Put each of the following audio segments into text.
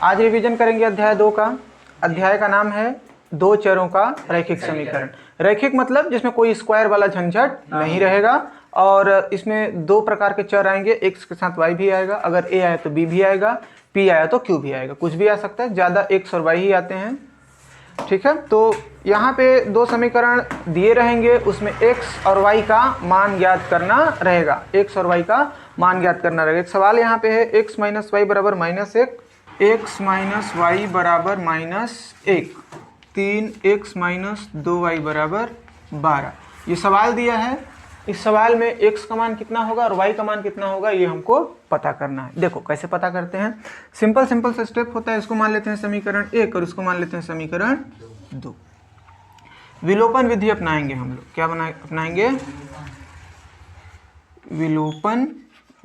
आज रिवीजन करेंगे अध्याय 2 का। अध्याय का नाम है दो चरों का रैखिक समीकरण। रैखिक मतलब जिसमें कोई स्क्वायर वाला झंझट नहीं रहेगा और इसमें दो प्रकार के चर आएंगे, x के साथ y भी आएगा, अगर a आया तो b भी आएगा, p आया तो q भी आएगा, कुछ भी आ सकता है, ज़्यादा x और y ही आते हैं। ठीक है, तो यहाँ पे दो समीकरण दिए रहेंगे, उसमें x और y का मान ज्ञात करना रहेगा, x और y का मान ज्ञात करना रहेगा। एक सवाल यहाँ पे है x माइनस वाई बराबर -1, x माइनस वाई बराबर -1, 3x माइनस 2y बराबर 12। ये सवाल दिया है, इस सवाल में x का मान कितना होगा और y का मान कितना होगा ये हमको पता करना है। देखो कैसे पता करते हैं, सिंपल सा स्टेप होता है। इसको मान लेते हैं समीकरण 1 और इसको मान लेते हैं समीकरण 2। विलोपन विधि अपनाएंगे हम लोग। क्या अपनाएंगे? विलोपन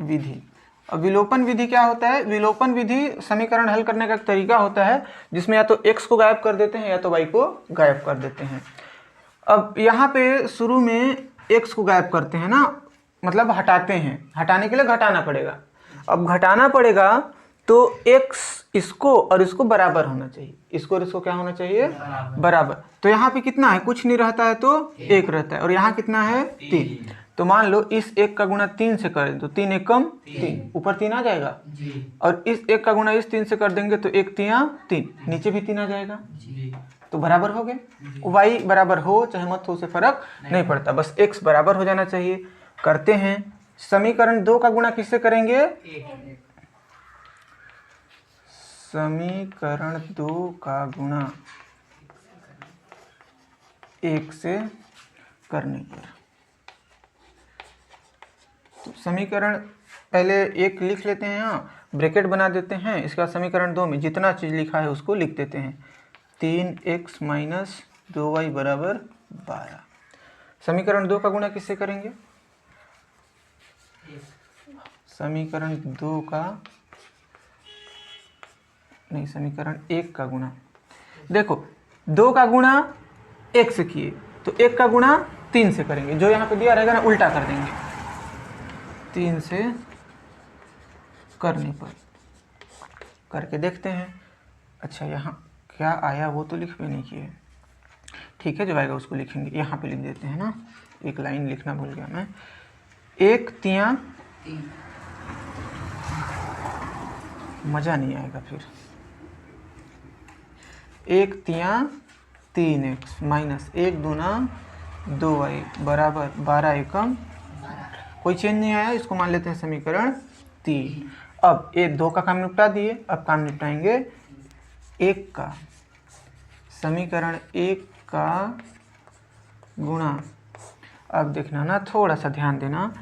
विधि। अब विलोपन विधि क्या होता है? विलोपन विधि समीकरण हल करने का एक तरीका होता है जिसमें या तो x को गायब कर देते हैं या तो y को गायब कर देते हैं। अब यहाँ पे शुरू में x को गायब करते हैं ना, मतलब हटाते हैं। हटाने के लिए घटाना पड़ेगा। अब घटाना पड़ेगा तो x इसको और इसको बराबर होना चाहिए, इसको और इसको क्या होना चाहिए? बराबर। तो यहाँ पे कितना है? कुछ नहीं रहता है तो 1 रहता है, और यहाँ कितना है? 3। तो मान लो इस 1 का गुणा 3 से करें तो 3 एकम 3, ऊपर 3 आ जाएगा, और इस 1 का गुणा इस 3 से कर देंगे तो 1 3 3, नीचे भी 3 आ जाएगा, तो बराबर हो गए। y बराबर हो चाहे मत हो, उसे फर्क नहीं पड़ता, बस x बराबर हो जाना चाहिए। करते हैं। समीकरण 2 का गुणा किससे करेंगे? समीकरण 2 का गुणा 1 से करने पर। तो समीकरण पहले 1 लिख लेते हैं, यहाँ ब्रैकेट बना देते हैं। इसका समीकरण 2 में जितना चीज़ लिखा है उसको लिख देते हैं। 3x माइनस 2y बराबर 12। समीकरण 2 का गुणा किससे करेंगे? समीकरण 2 का नहीं, समीकरण 1 का गुणा। देखो 2 का गुणा 1 से किए तो 1 का गुणा 3 से करेंगे, जो यहाँ पे दिया रहेगा ना उल्टा कर देंगे, 3 से करने पर। करके देखते हैं। अच्छा यहाँ क्या आया वो तो लिख भी नहीं किए। ठीक है, जो आएगा उसको लिखेंगे। यहाँ पे लिख देते हैं ना, एक लाइन लिखना भूल गया मैं। 1 3 मज़ा नहीं आएगा फिर। 1 3 3x माइनस 1 दूना 2y बराबर 12 एकम। कोई चेंज नहीं आया, इसको मान लेते हैं समीकरण 3। अब 2 का काम निपटा दिए, अब काम निपटाएंगे 1 का। समीकरण 1 का गुणा। अब देखना ना, थोड़ा सा ध्यान देना।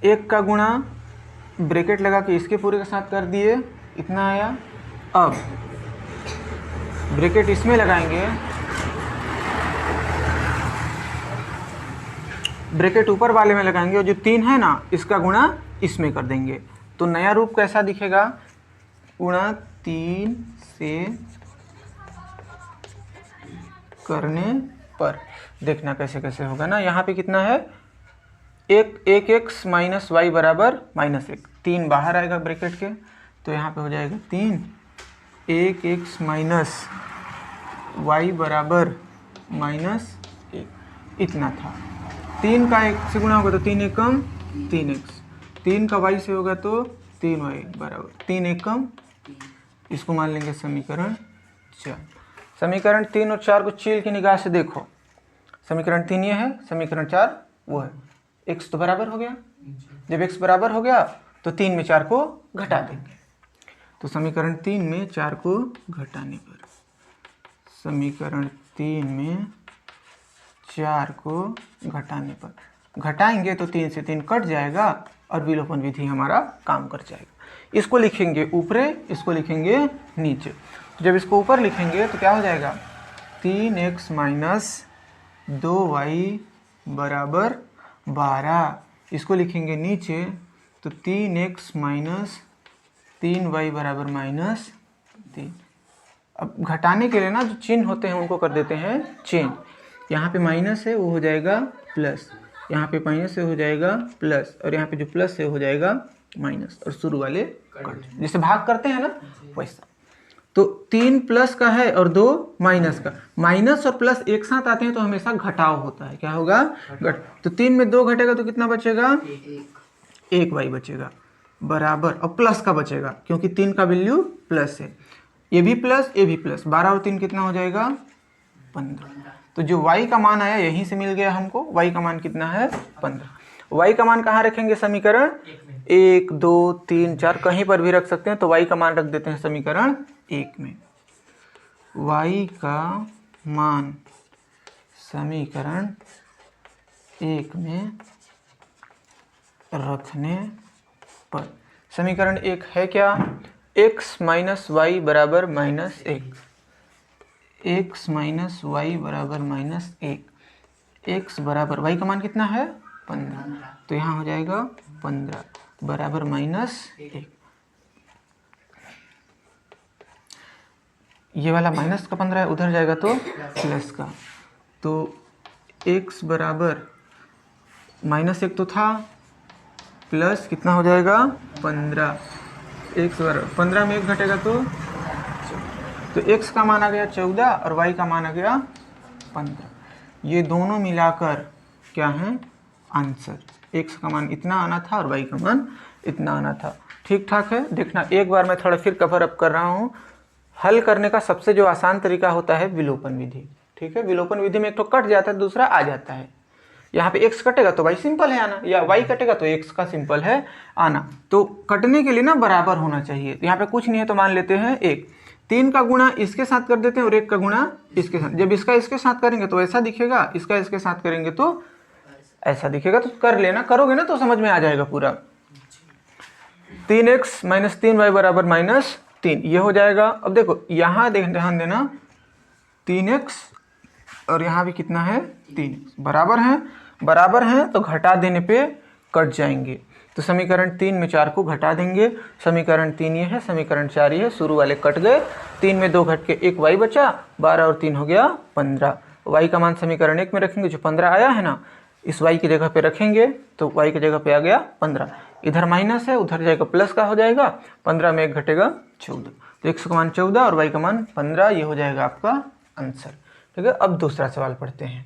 1 का गुणा ब्रैकेट लगा के इसके पूरे के साथ कर दिए, इतना आया। अब ब्रैकेट इसमें लगाएंगे, ब्रैकेट ऊपर वाले में लगाएंगे, और जो 3 है ना इसका गुणा इसमें कर देंगे, तो नया रूप कैसा दिखेगा? गुणा 3 से करने पर। देखना कैसे कैसे होगा ना। यहाँ पे कितना है? 1x माइनस वाई बराबर -1। 3 बाहर आएगा ब्रैकेट के, तो यहाँ पे हो जाएगा 3। 1x माइनस वाई बराबर -1, इतना था। 3 का 1 से गुणा होगा तो 3 एकम 3x, 3 का y से होगा तो 3y बराबर 3 एकम। इसको मान लेंगे समीकरण 4। समीकरण 3 और 4 को चील की निगाह से देखो। समीकरण 3 ये है, समीकरण 4 वो है। x तो बराबर हो गया। जब x बराबर हो गया तो 3 में 4 को घटा देंगे। तो समीकरण 3 में 4 को घटाने पर, समीकरण 3 में 4 को घटाने पर, घटाएंगे तो 3 से 3 कट जाएगा और विलोपन विधि हमारा काम कर जाएगा। इसको लिखेंगे ऊपरे, इसको लिखेंगे नीचे। जब इसको ऊपर लिखेंगे तो क्या हो जाएगा? 3x माइनस 2y बराबर 12। इसको लिखेंगे नीचे तो 3x माइनस 3y बराबर -3। अब घटाने के लिए ना जो चिन्ह होते हैं उनको कर देते हैं चेंज। यहाँ पे माइनस है वो हो जाएगा प्लस, यहाँ पे माइनस से हो जाएगा प्लस, और यहाँ पे जो प्लस से हो जाएगा माइनस, और शुरू वाले कट। जैसे भाग करते हैं ना वैसा। तो 3 प्लस का है और 2 माइनस का। माइनस और प्लस एक साथ आते हैं तो हमेशा घटाव होता है। क्या होगा? तो 3 में 2 घटेगा तो कितना बचेगा? 1y बचेगा बराबर, और प्लस का बचेगा क्योंकि 3 का वैल्यू प्लस है। ये भी प्लस, ये भी प्लस, 12 और 3 कितना हो जाएगा? 15। तो जो y का मान आया यहीं से मिल गया हमको। y का मान कितना है? 15। y का मान कहाँ रखेंगे? समीकरण 1 2 3 4 कहीं पर भी रख सकते हैं। तो y का मान रख देते हैं समीकरण 1 में। y का मान समीकरण 1 में रखने पर समीकरण 1 है क्या? x माइनस वाई बराबर माइनस 1, x माइनस वाई बराबर माइनस 1, x बराबर y का मान कितना है? 15। तो यहाँ हो जाएगा 15 बराबर माइनस 1। ये वाला माइनस का 15 है, उधर जाएगा तो प्लस का। तो x बराबर माइनस 1 तो था, प्लस कितना हो जाएगा? 15। x बराबर 15 में 1 घटेगा तो x का मान आ गया 14 और y का मान आ गया 15। ये दोनों मिलाकर क्या है? आंसर। x का मान इतना आना था और y का मान इतना आना था। ठीक ठाक है। देखना एक बार मैं थोड़ा फिर कवर अप कर रहा हूँ। हल करने का सबसे जो आसान तरीका होता है विलोपन विधि। ठीक है, विलोपन विधि में एक तो कट जाता है, दूसरा आ जाता है। यहाँ पे x कटेगा तो y सिंपल है आना, या y कटेगा तो x का सिंपल है आना। तो कटने के लिए ना बराबर होना चाहिए। यहाँ पे कुछ नहीं है तो मान लेते हैं 1, 3 का गुणा इसके साथ कर देते हैं और 1 का गुणा इसके साथ। जब इसका इसके साथ करेंगे तो ऐसा दिखेगा, इसका इसके साथ करेंगे तो ऐसा दिखेगा। तो कर लेना, करोगे ना तो समझ में आ जाएगा पूरा। 3x माइनस 3y बराबर माइनस 3, ये हो जाएगा। अब देखो यहाँ ध्यान देना, 3x और यहाँ भी कितना है? 3x बराबर हैं तो घटा देने पे कट जाएंगे। तो समीकरण 3 में 4 को घटा देंगे। समीकरण 3 ये है, समीकरण 4 ये है, शुरू वाले कट गए। 3 में 2 घट के 1 y बचा, 12 और 3 हो गया 15। y का मान समीकरण 1 में रखेंगे, जो 15 आया है ना, इस y की जगह पे रखेंगे तो y की जगह पे आ गया 15। इधर माइनस है, उधर जाएगा प्लस का हो जाएगा। 15 में 1 घटेगा 14। तो x का मान 14 और y का मान 15, ये हो जाएगा आपका आंसर। ठीक है, अब दूसरा सवाल पढ़ते हैं।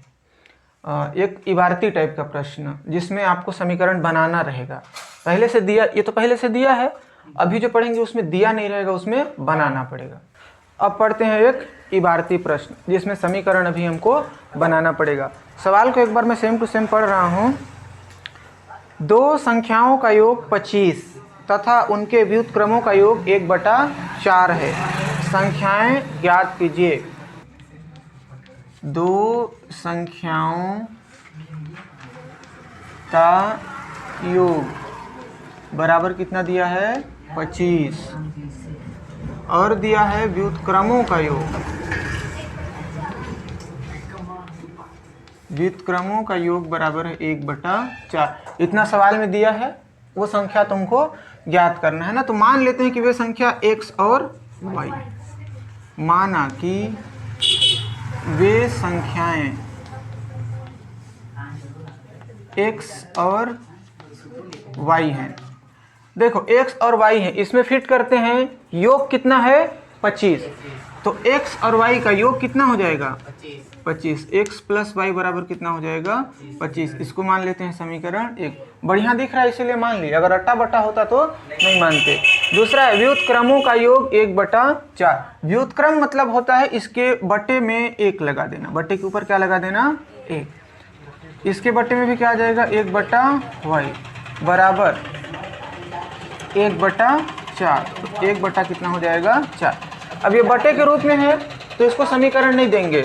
एक इबारती टाइप का प्रश्न जिसमें आपको समीकरण बनाना रहेगा। पहले से दिया, ये तो पहले से दिया है, अभी जो पढ़ेंगे उसमें दिया नहीं रहेगा, उसमें बनाना पड़ेगा। अब पढ़ते हैं एक इबारती प्रश्न जिसमें समीकरण अभी हमको बनाना पड़ेगा। सवाल को एक बार मैं सेम टू सेम पढ़ रहा हूँ। दो संख्याओं का योग 25 तथा उनके व्युत्क्रमों का योग 1/4 है। संख्याएं ज्ञात कीजिए। दो संख्याओं का योग बराबर कितना दिया है? 25, और दिया है व्युत्क्रमों का योग। व्युत्क्रमों का योग बराबर है 1/4। इतना सवाल में दिया है, वो संख्या तुमको ज्ञात करना है ना। तो मान लेते हैं कि वे संख्या x और y, माना कि वे संख्याएं x और y हैं। देखो x और y हैं, इसमें फिट करते हैं। योग कितना है? 25। तो x और y का योग कितना हो जाएगा? 25। x प्लस y बराबर कितना हो जाएगा? 25। इसको मान लेते हैं समीकरण 1। बढ़िया दिख रहा है इसीलिए मान लिया, अगर अट्टा बट्टा होता तो नहीं मानते। दूसरा है व्युत्क्रमों का योग 1/4। व्युत्क्रम मतलब होता है इसके बटे में 1 लगा देना, बटे के ऊपर क्या लगा देना? 1। इसके बटे में भी क्या आ जाएगा? 1/y बराबर 1/4। तो 1 कितना हो जाएगा? 4। अब ये बटे के रूप में है तो इसको समीकरण नहीं देंगे।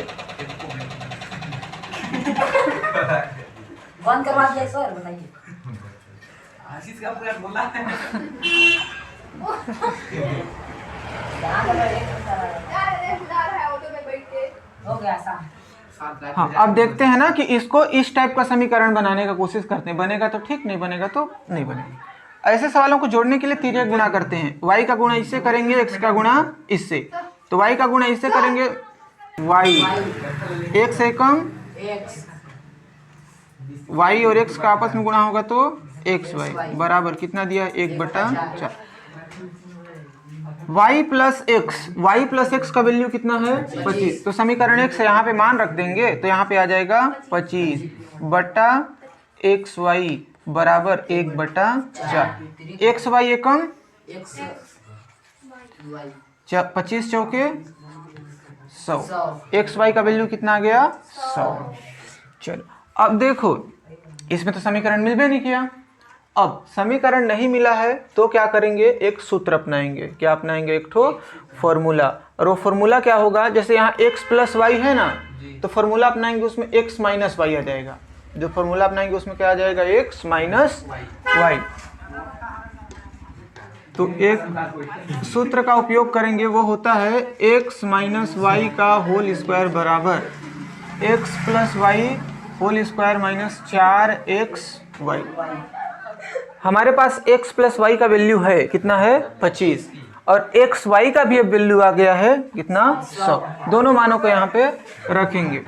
बंद करवा दिया सर, बताइए। आशीष का पूरा बोला है। हो गया सा। हाँ, अब देखते हैं ना कि इसको इस टाइप का समीकरण बनाने का कोशिश करते हैं। बनेगा तो ठीक, नहीं बनेगा तो नहीं बनेगा। ऐसे सवालों को जोड़ने के लिए तिर्यक गुणा करते हैं। y का गुणा इससे करेंगे, x का गुणा इससे। तो y का गुणा इससे करेंगे, y 1 से कम y और x का आपस में गुणा होगा तो xy बराबर कितना दिया? 1/4। y प्लस एक्स का वैल्यू कितना है 25। तो समीकरण x से यहाँ पे मान रख देंगे तो यहाँ पे आ जाएगा 25 बटा एक्स वाई बराबर 1/4। एक्स वाई एकम 25 चौके 100। एक्स वाई का वैल्यू कितना आ गया 100। चलो अब देखो इसमें तो समीकरण मिल भी नहीं किया। अब समीकरण नहीं मिला है तो क्या करेंगे, एक सूत्र अपनाएंगे। क्या अपनाएंगे, एक ठो फॉर्मूला। और वो फॉर्मूला क्या होगा, जैसे यहाँ x प्लस वाई है ना, तो फॉर्मूला अपनाएंगे उसमें x माइनस वाई आ जाएगा। जो फॉर्मूला अपनाएंगे उसमें क्या आ जाएगा, x माइनस वाई। तो एक सूत्र का उपयोग करेंगे, वो होता है x माइनस वाई का होल स्क्वायर बराबर x plus y whole square minus 4xy। हमारे पास x प्लस वाई का वैल्यू है कितना है 25, और एक्स वाई का भी अब वैल्यू आ गया है कितना 100। दोनों मानों को यहाँ पे रखेंगे।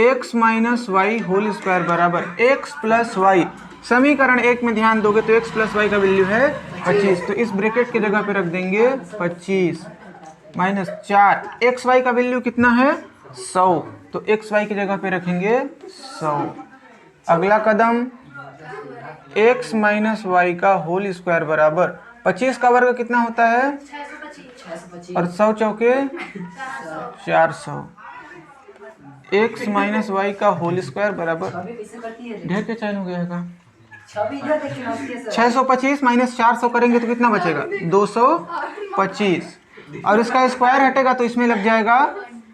x minus y whole square बराबर x प्लस वाई। समीकरण 1 में ध्यान दोगे तो x प्लस वाई का वैल्यू है 25, तो इस ब्रैकेट की जगह पे रख देंगे 25 माइनस 4। एक्स वाई का वैल्यू कितना है 100, तो एक्स वाई की जगह पे रखेंगे 100। अगला कदम x माइनस वाई का होल स्क्वायर बराबर 25 का वर्ग कितना होता है 625 और 100 चौके 400। x माइनस वाई का होल स्क्वायर बराबर ढेर के चैन हो गया है 625 माइनस 400 करेंगे तो कितना बचेगा 225, और इसका स्क्वायर हटेगा तो इसमें लग जाएगा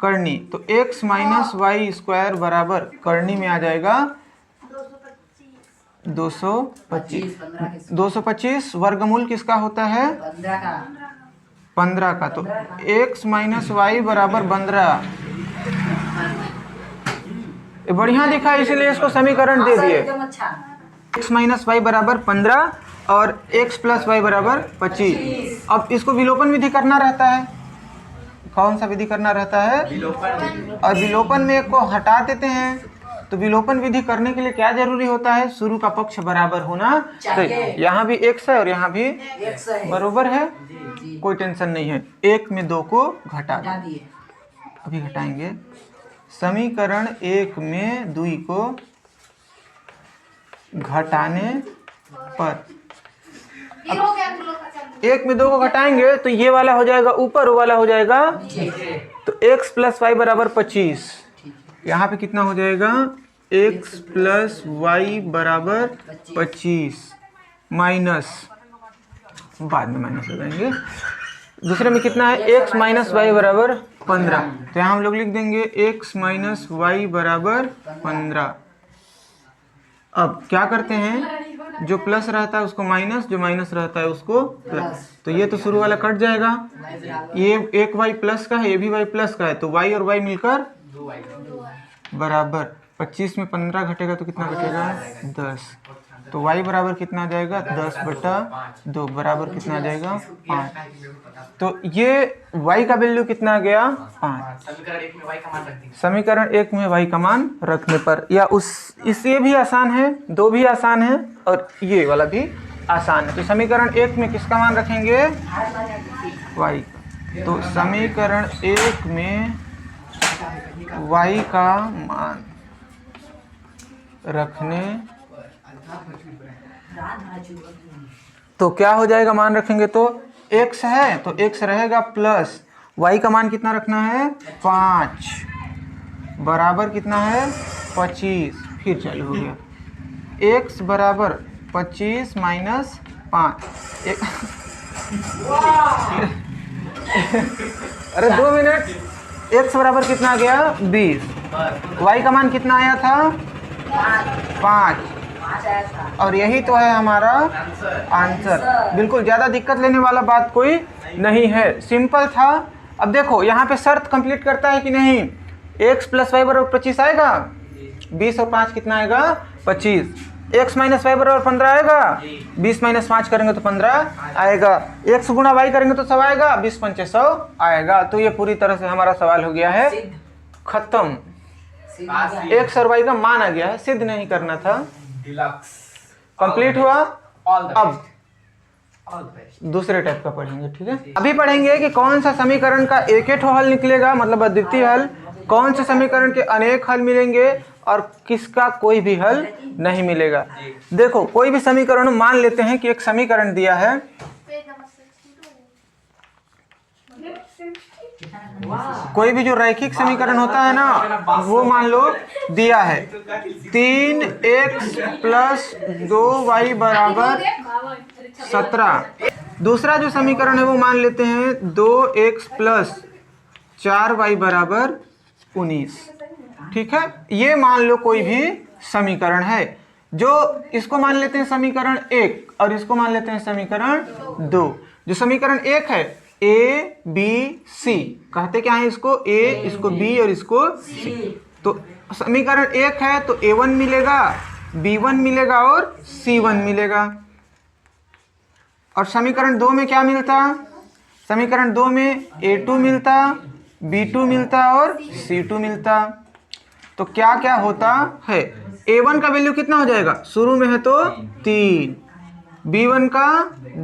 करनी। तो x माइनस वाई स्क्वायर बराबर करनी में आ जाएगा 225। वर्गमूल किसका होता है 15 का, तो x माइनस वाई बराबर 15। ये बढ़िया दिखा इसीलिए इसको समीकरण दे दिए। x माइनस वाई बराबर 15 और x प्लस वाई बराबर 25। अब इसको विलोपन विधि करना रहता है। कौन सा विधि करना रहता है, और विलोपन में एक को हटा देते हैं। तो विलोपन विधि करने के लिए क्या जरूरी होता है, शुरू का पक्ष बराबर होना चाहिए। यहाँ भी x है और यहाँ भी बराबर है, कोई टेंशन नहीं है। 1 में 2 को घटा दिए, अभी घटाएंगे। समीकरण 1 में 2 को घटाने पर 1 में 2 को घटाएंगे तो ये वाला हो जाएगा ऊपर, वो वाला हो जाएगा। तो x प्लस वाई बराबर 25। यहाँ पे कितना हो जाएगा x प्लस वाई बराबर 25 माइनस, बाद में माइनस लगाएंगे। दूसरे में कितना है x माइनस वाई बराबर 15, तो यहाँ हम लोग लिख देंगे x माइनस वाई बराबर 15। अब क्या करते हैं, जो प्लस रहता है उसको माइनस, जो माइनस रहता है उसको प्लस। तो ये तो शुरू वाला कट जाएगा, ये एक y प्लस का है, ये भी y प्लस का है, तो y और y मिलकर बराबर 25 में 15 घटेगा तो कितना बचेगा 10। तो y बराबर कितना आ जाएगा 10/2 बराबर कितना आ जाएगा 5। तो ये y का वैल्यू कितना आ गया 5। समीकरण 1 में y का मान रखने पर, या ये भी आसान है, 2 भी आसान है और ये वाला भी आसान है। तो समीकरण 1 में किसका मान रखेंगे y। तो समीकरण 1 में y का मान रखने तो क्या हो जाएगा, मान रखेंगे तो x है तो x रहेगा प्लस y का मान कितना रखना है 5 बराबर कितना है 25। फिर चालू हो गया x बराबर 25 माइनस 5। अरे 2 मिनट। x बराबर कितना आ गया 20, y का मान कितना आया था 5, और यही तो है हमारा आंसर। बिल्कुल ज़्यादा दिक्कत लेने वाला बात कोई नहीं है, सिंपल था। अब देखो यहाँ पे शर्त कंप्लीट करता है कि नहीं, x प्लस वाई बराबर 25 आएगा, 20 और 5 कितना आएगा 25। x माइनस वाई बराबर 15 आएगा, 20 माइनस 5 करेंगे तो 15 आएगा। x गुणा वाई करेंगे तो 100 आएगा, 20 पंचे 100 आएगा। तो ये पूरी तरह से हमारा सवाल हो गया है खत्म। x और y का मान आ गया है, सिद्ध नहीं करना था, कंप्लीट हुआ। अब ऑल बेस्ट। दूसरे टाइप का पढ़ेंगे, ठीक है। अभी पढ़ेंगे कि कौन सा समीकरण का एक ही हल निकलेगा, मतलब अद्वितीय हल, कौन से समीकरण के अनेक हल मिलेंगे और किसका कोई भी हल नहीं मिलेगा। देखो कोई भी समीकरण मान लेते हैं कि एक समीकरण दिया है, कोई भी जो रैखिक समीकरण होता है ना वो मान लो दिया है 3x + 2y = 17। दूसरा जो समीकरण है वो मान लेते हैं 2x + 4y = 19, ठीक है। ये मान लो कोई भी समीकरण है, जो इसको मान लेते हैं समीकरण 1 और इसको मान लेते हैं समीकरण 2। जो समीकरण 1 है ए बी सी, कहते क्या है इसको, ए इसको बी और इसको सी। तो समीकरण 1 है तो a1 मिलेगा, b1 मिलेगा और c1 मिलेगा। और समीकरण 2 में क्या मिलता, समीकरण 2 में a2 मिलता, b2 मिलता और c2 मिलता। तो क्या क्या होता है, a1 का वैल्यू कितना हो जाएगा, शुरू में है तो 3, b1 का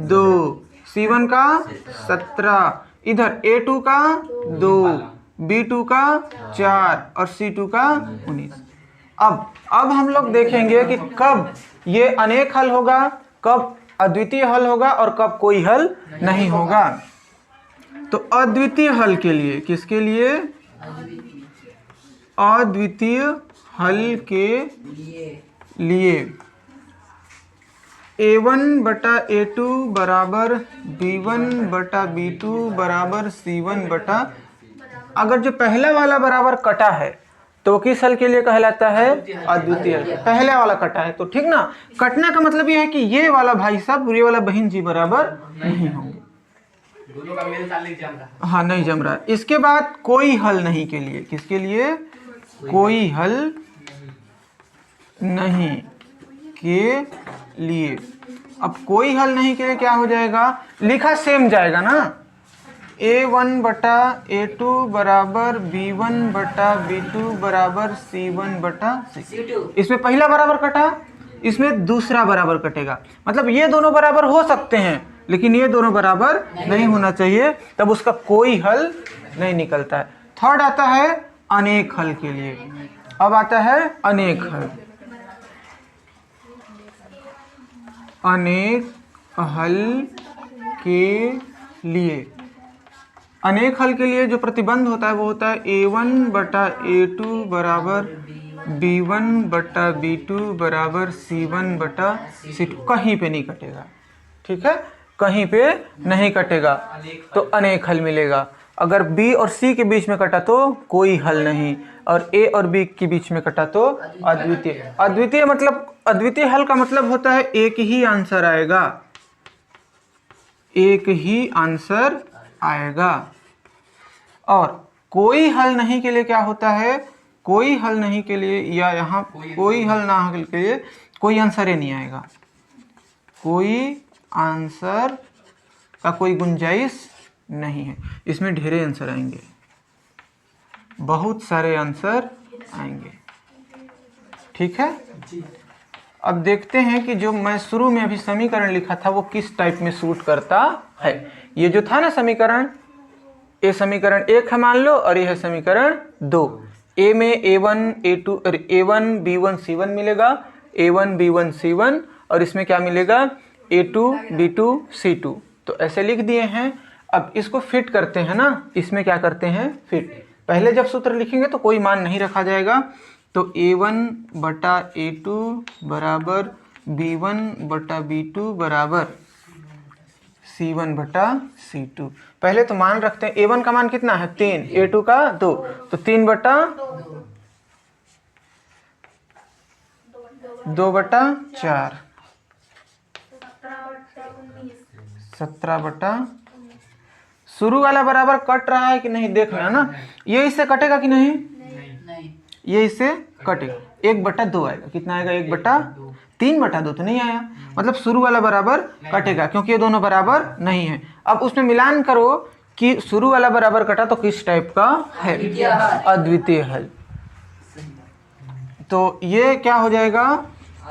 2, c1 का 17, इधर a2 का 2, b2 का 4 और c2 का 19। अब हम लोग देखेंगे कि कब ये अनेक हल होगा, कब अद्वितीय हल होगा और कब कोई हल नहीं होगा। तो अद्वितीय हल के लिए, किसके लिए, अद्वितीय हल के लिए a1 बटा a2 बराबर b1 बटा b2 बराबर c1 बटा, अगर जो पहला वाला बराबर कटा है तो किस हल के लिए कहलाता है, अद्वितीय हल। पहले वाला कटा है तो ठीक ना, कटने का मतलब यह है कि ये वाला भाई साहब ये वाला बहन जी बराबर नहीं होंगे, दोनों का मेल ताल नहीं जम रहा। हाँ नहीं जम रहा। इसके बाद कोई हल नहीं के लिए, किसके लिए, कोई हल नहीं के लिए। अब कोई हल नहीं के लिए क्या हो जाएगा, लिखा सेम जाएगा ना, a1 बटा a2 बराबर b1 बटा b2 बराबर c1 बटा c2। इसमें पहला बराबर कटा, इसमें दूसरा बराबर कटेगा, मतलब ये दोनों बराबर हो सकते हैं लेकिन ये दोनों बराबर नहीं होना चाहिए, तब उसका कोई हल नहीं निकलता है। थर्ड आता है अनेक हल के लिए। अब आता है अनेक हल। अनेक हल के लिए, अनेक हल के लिए जो प्रतिबंध होता है वो होता है a1 बटा a2 बराबर b1 बटा b2 बराबर c1 बटा c2। कहीं पे नहीं कटेगा, ठीक है, कहीं पे नहीं कटेगा तो अनेक हल मिलेगा। अगर b और c के बीच में कटा तो कोई हल नहीं, और a और b के बीच में कटा तो अद्वितीय। अद्वितीय मतलब, अद्वितीय हल का मतलब होता है एक ही आंसर आएगा, एक ही आंसर आएगा। और कोई हल नहीं के लिए क्या होता है, कोई हल नहीं के लिए, या यहाँ कोई हल ना हल के लिए कोई आंसर ही नहीं आएगा, कोई आंसर का कोई गुंजाइश नहीं है। इसमें ढेरे आंसर आएंगे, बहुत सारे आंसर आएंगे, ठीक है। अब देखते हैं कि जो मैं शुरू में अभी समीकरण लिखा था वो किस टाइप में सूट करता है। ये जो था ना समीकरण, ये समीकरण 1 है मान लो, और ये है समीकरण 2। ए में a1 a2 और a1 b1 c1 मिलेगा, a1 b1 c1, और इसमें क्या मिलेगा a2 b2 c2। तो ऐसे लिख दिए हैं। अब इसको फिट करते हैं ना, इसमें क्या करते हैं फिट। पहले जब सूत्र लिखेंगे तो कोई मान नहीं रखा जाएगा, तो a1 बटा a2 बराबर b1 बटा b2 बराबर c1 बटा c2। पहले तो मान रखते हैं, a1 का मान कितना है 3, a2 का 2, तो 3 बटा 2 बटा 4, 17 बटा, शुरू वाला बराबर कट रहा है कि नहीं देखना ना, ये इससे कटेगा कि नहीं, ये इससे कटेगा, 1 बटा 2 आएगा, कितना आएगा 1 बटा 3 बटा 2 तो नहीं आया, मतलब शुरू वाला बराबर कटेगा क्योंकि ये दोनों बराबर नहीं है। अब उसमें मिलान करो कि शुरू वाला बराबर कटा तो किस टाइप का है, अद्वितीय हल। तो ये क्या हो जाएगा,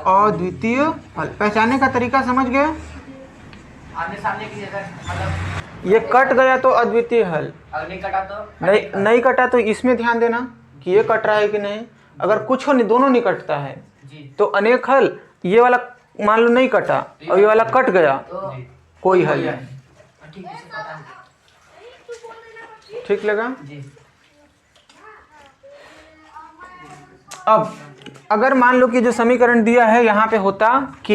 अद्वितीय हल। पहचानने का तरीका समझ गए। आने सामने की जगह मतलब ये कट गया तो अद्वितीय हल, अगर नहीं कटा तो नहीं कटा तो इसमें ध्यान देना कि ये कट रहा है कि नहीं। अगर कुछ हो नहीं, दोनों नहीं कटता है जी तो अनेक हल। ये वाला मान लो नहीं कटा और ये वाला कट गया, तो कोई हल नहीं। ठीक है, पता है। ठीक लगा। जी अब अगर मान लो कि जो समीकरण दिया है यहाँ पे होता k,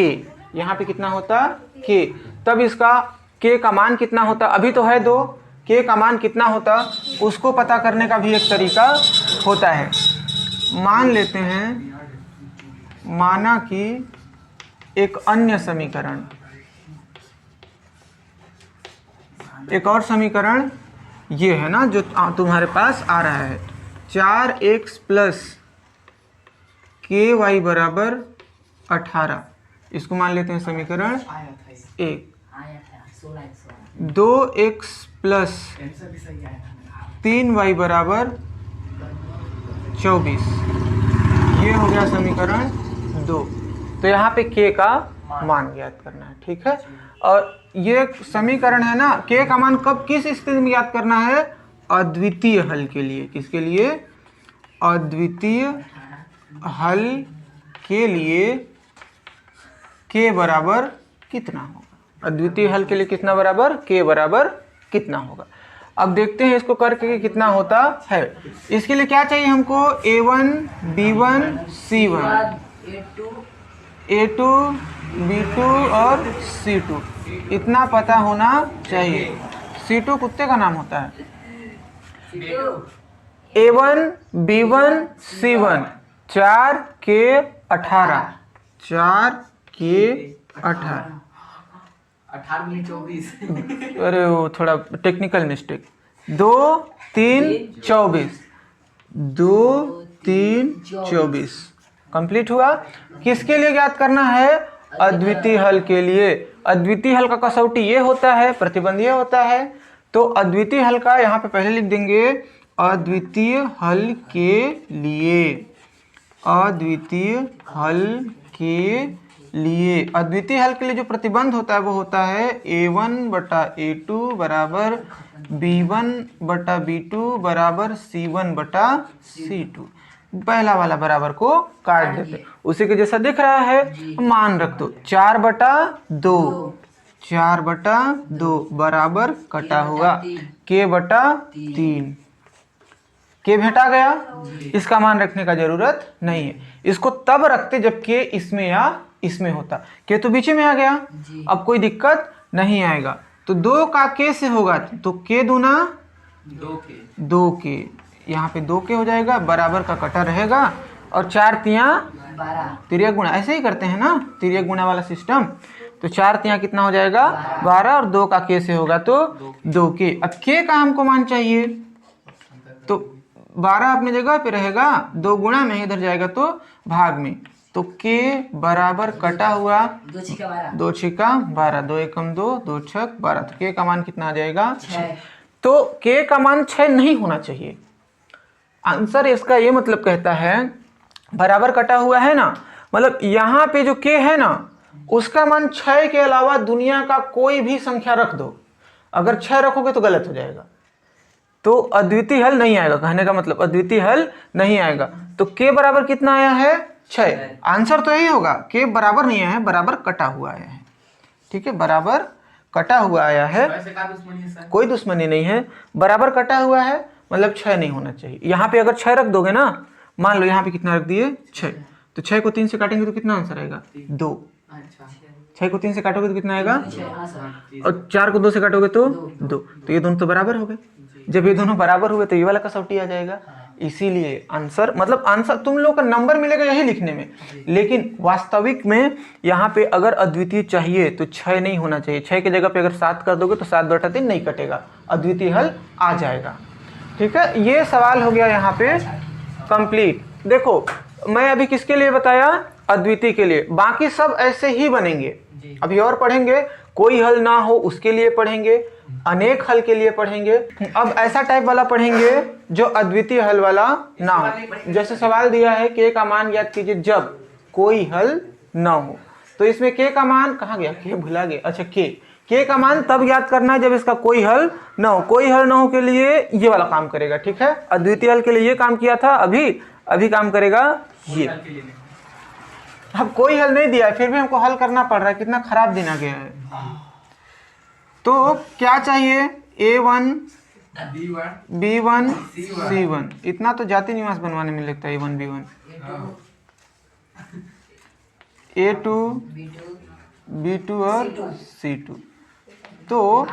यहाँ पे कितना होता k, तब इसका k का मान कितना होता, अभी तो है 2, k का मान कितना होता उसको पता करने का भी एक तरीका होता है। मान लेते हैं, माना कि एक अन्य समीकरण, एक और समीकरण ये है ना जो तुम्हारे पास आ रहा है, 4x प्लस के वाई बराबर 18, इसको मान लेते हैं समीकरण आया था ये। 1। आया था 16 2x प्लस आंसर भी सही आया था 3y बराबर 24, ये हो गया समीकरण 2। तो यहाँ पे k का मान ज्ञात करना है, ठीक है। और ये समीकरण है ना, k का मान कब किस स्थिति में ज्ञात करना है, अद्वितीय हल के लिए। किसके लिए, अद्वितीय हल के लिए k बराबर कितना होगा, अद्वितीय हल के लिए कितना बराबर, k बराबर कितना होगा। अब देखते हैं इसको करके कि कितना होता है। इसके लिए क्या चाहिए हमको, a1 b1 c1 a2 b2 और c2, इतना पता होना चाहिए। c2 कुत्ते का नाम होता है। a1 b1 c1 4 के 18, 4 के 18, 18 में 24 अरे वो थोड़ा टेक्निकल मिस्टेक, 2 3 24, 2 3 24 कंप्लीट हुआ। किसके लिए ज्ञात करना है, अद्वितीय हल के लिए। अद्वितीय हल का कसौटी ये होता है, प्रतिबंध ये होता है। तो अद्वितीय हल का यहाँ पे पहले लिख देंगे, अद्वितीय हल के लिए, अद्वितीय हल के लिए, अद्वितीय हल के लिए जो प्रतिबंध होता है वो होता है a1 बटा a2 बराबर b1 बटा b2 बराबर c1 बटा c2। पहला वाला बराबर को काट देते, उसी के जैसा दिख रहा है, मान रख दो 4 बटा 2, 4 बटा 2 बराबर कटा हुआ k बटा 3, k भेटा गया। इसका मान रखने का जरूरत नहीं है, इसको तब रखते जब k इसमें या इसमें होता। k तो बीच में आ गया, अब कोई दिक्कत नहीं आएगा। तो 2 का k से होगा तो k दूना 2k, यहाँ पे 2k हो जाएगा, बराबर का कटा रहेगा और 4 तियाँ 12 तिर्यक गुणा, ऐसे ही करते हैं ना तिर्यक गुणा वाला सिस्टम। तो 4 तियाँ कितना हो जाएगा 12 और 2 का k से होगा तो 2k। अब k का हमको मान चाहिए तो 12 अपनी जगह पे रहेगा, 2 गुणा में इधर जाएगा तो भाग में, तो k बराबर कटा हुआ 2 छिका 12 2 छिका 12, 2 एकम 2, 2 छक 12, तो k का मान कितना आ जाएगा 6। तो k का मान 6 नहीं होना चाहिए। आंसर इसका ये मतलब कहता है, बराबर कटा हुआ है ना, मतलब यहाँ पे जो k है ना उसका मान 6 के अलावा दुनिया का कोई भी संख्या रख दो, अगर 6 रखोगे तो गलत हो जाएगा, तो अद्वितीय हल नहीं आएगा। कहने का मतलब अद्वितीय हल नहीं आएगा। तो k बराबर कितना आया है 6, आंसर तो यही होगा, k बराबर नहीं आया है, बराबर कटा हुआ आया है। ठीक है, बराबर कटा हुआ आया है, वैसे का दुश्मनी है सर? कोई दुश्मनी नहीं है, बराबर कटा हुआ है मतलब 6 नहीं होना चाहिए। यहाँ पे अगर 6 रख दोगे ना, मान लो यहाँ पे कितना रख दिए 6, तो 6 को 3 से काटेंगे तो कितना आंसर आएगा 2, अच्छा 6 को 3 से काटोगे तो कितना आएगा, हाँ सर, और 4 को 2 से काटोगे तो 2, तो ये दोनों तो बराबर हो गए। जब ये दोनों बराबर हुए तो ये वाला कसौटी आ जाएगा। इसीलिए आंसर मतलब आंसर तुम लोग का नंबर मिलेगा यही लिखने में, लेकिन वास्तविक में यहाँ पे अगर अद्वितीय चाहिए तो 6 नहीं होना चाहिए। 6 की जगह पे अगर 7 कर दोगे तो 7 बटा 3 नहीं कटेगा, अद्वितीय हल आ जाएगा। ठीक है, ये सवाल हो गया यहाँ पे कंप्लीट। देखो मैं अभी किसके लिए बताया, अद्वितीय के लिए, बाकी सब ऐसे ही बनेंगे। अभी और पढ़ेंगे, कोई हल ना हो उसके लिए पढ़ेंगे, अनेक हल के लिए पढ़ेंगे। अब ऐसा टाइप वाला पढ़ेंगे जो अद्वितीय हल वाला ना हो। जैसे सवाल दिया है k का मान ज्ञात कीजिए जब कोई हल ना हो, तो इसमें k का मान कहाँ गया, k भुला गए, अच्छा k के का मान तब ज्ञात करना है जब इसका कोई हल ना हो। कोई हल ना हो के लिए ये वाला काम करेगा, ठीक है। अद्वितीय हल के लिए ये काम किया था, अभी काम करेगा ये। हल के लिए नहीं। अब कोई हल नहीं दिया है फिर भी हमको हल करना पड़ रहा है, कितना खराब देना गया है। तो क्या चाहिए, A1 B1 B1 C1, इतना तो जाति निवास बनवाने में लगता है। A1 B1 A2 B2 और C2। तो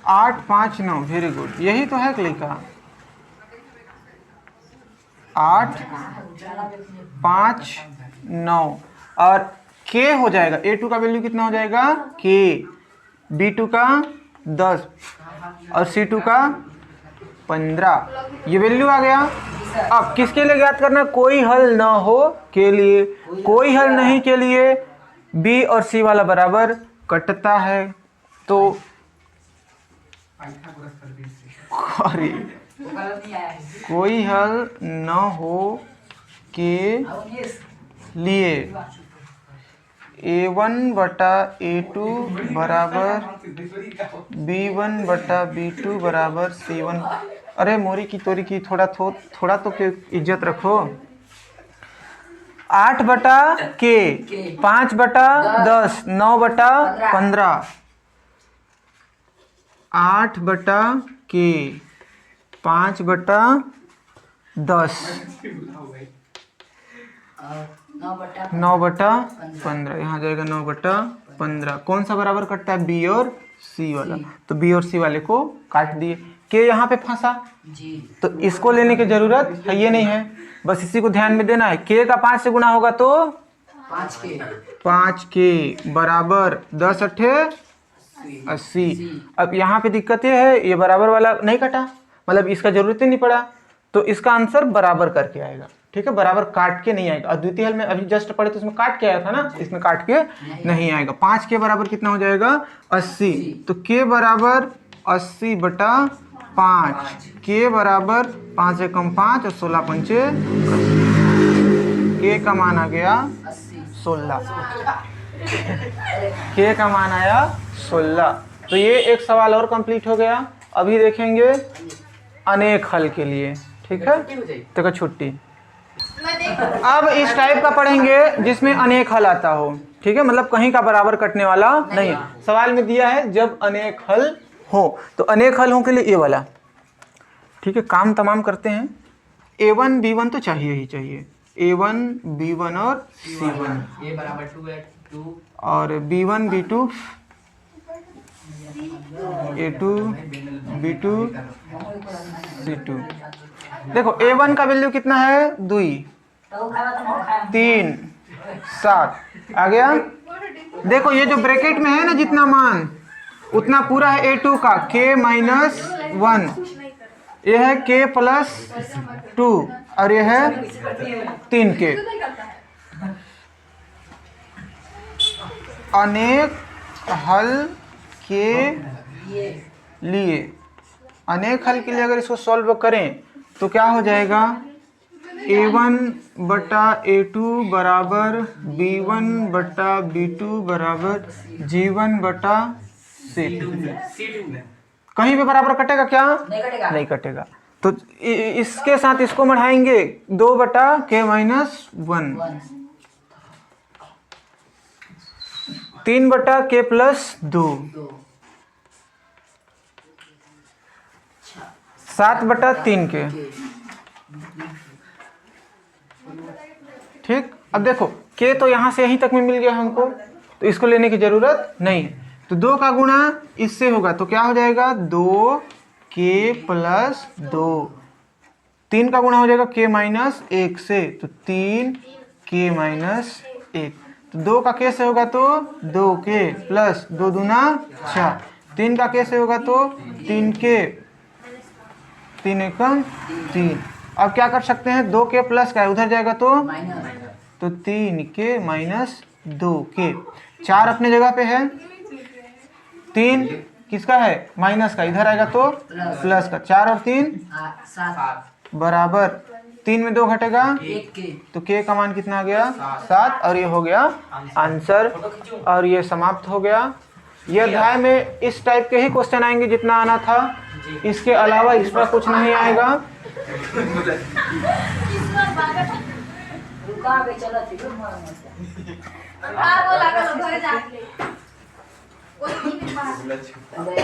8 5 9, वेरी गुड, यही तो है लिखा। 8 5 9 और के हो जाएगा। A2 का वैल्यू कितना हो जाएगा, के। B2 का 10 और C2 का 15, ये वैल्यू आ गया। अब किसके लिए ज्ञात करना, कोई हल ना हो के लिए। कोई हल नहीं के लिए B और C वाला बराबर कटता है। तो पाइथागोरस कर दी इससे। अरे वो कलर नहीं आया है। कोई हल न हो के लिए A1 बटा A2 बराबर B1 बटा B2 बराबर C1। अरे मोरी की तोरी की, थोड़ा तो के इज्जत रखो। 8 बटा के, 5 बटा 10, 9 बटा 15। 8 बटा के, 5 बटा 10, 9 बटा 15, यहाँ जाएगा 9 बटा 15। कौन सा बराबर कटता है, बी और सी वाला। तो बी और सी वाले को काट दिए। के यहाँ पे फंसा जी, तो इसको लेने की जरूरत है ये नहीं है, बस इसी को ध्यान में देना है। के का 5 से गुना होगा तो 5 के बराबर 10 अट्ठे 80। अब यहाँ पे दिक्कत ये है, ये बराबर वाला नहीं कटा, मतलब इसका जरूरत ही नहीं पड़ा, तो इसका आंसर बराबर करके आएगा। ठीक है, बराबर काट के नहीं आएगा। अद्वितीय हल में अभी जस्ट पढ़े तो इसमें काट के आया था ना, इसमें काट के नहीं आएगा। 5 के बराबर कितना हो जाएगा, 80। तो के बराबर 80 बटा 5, के बराबर 5 से कम 5 और 16 पंचे 80। के का मान आ गया 16। के का मान आया 16। तो ये एक सवाल और कंप्लीट हो गया। अभी देखेंगे अनेक हल के लिए। ठीक है, तो छुट्टी। अब इस टाइप का पढ़ेंगे जिसमें अनेक हल आता हो। ठीक है, मतलब कहीं का बराबर कटने वाला नहीं है। सवाल में दिया है जब अनेक हल हो, तो अनेक हल हो के लिए ये वाला। ठीक है, काम तमाम करते हैं। A1 B1 तो चाहिए ही चाहिए। A1 B1 और C1, A बराबर 2 है 2 और B1 B2 A2 B2 C2। देखो A1 का वैल्यू कितना है, 2 3 7 आ गया। देखो ये जो ब्रैकेट में है ना, जितना मान उतना पूरा है A2 का, K माइनस 1, ये है K प्लस 2 और ये है 3K। अनेक हल के लिए, अनेक हल के लिए अगर इसको सॉल्व करें तो क्या हो जाएगा, A1 बटा A2 बराबर B1 बटा B2 बराबर G1 बटा C2। कहीं पे बराबर कटेगा क्या, नहीं कटेगा। तो इसके साथ इसको बढ़ाएंगे, 2 बटा K माइनस 1, 3 बटा K प्लस 2, 7 बटा 3K। ठीक, अब देखो K तो यहाँ से यहीं तक में मिल गया हमको, तो इसको लेने की जरूरत नहीं है। तो 2 का गुणा इससे होगा तो क्या हो जाएगा, 2K प्लस 2। 3 का गुणा हो जाएगा K माइनस 1 से, तो 3K माइनस 1। तो 2 का K से होगा तो 2K प्लस 2 दूना 6। 3 का K से होगा तो 3K, 3 एकम 3। अब क्या कर सकते हैं, 2K प्लस का उधर जाएगा तो 3K माइनस 2K। 4 अपने जगह पे है, 3 किसका है, माइनस का, इधर आएगा तो प्लस का। 4 और 3 बराबर, 3 में 2 घटेगा तो K का मान कितना आ गया, 7। और ये हो गया आंसर, और ये समाप्त हो गया। ये अध्याय में इस टाइप के ही क्वेश्चन आएंगे जितना आना था, इसके अलावा एक्स्ट्रा कुछ नहीं आएगा। रुका के चलो थी मर मत बोला घर जाके दे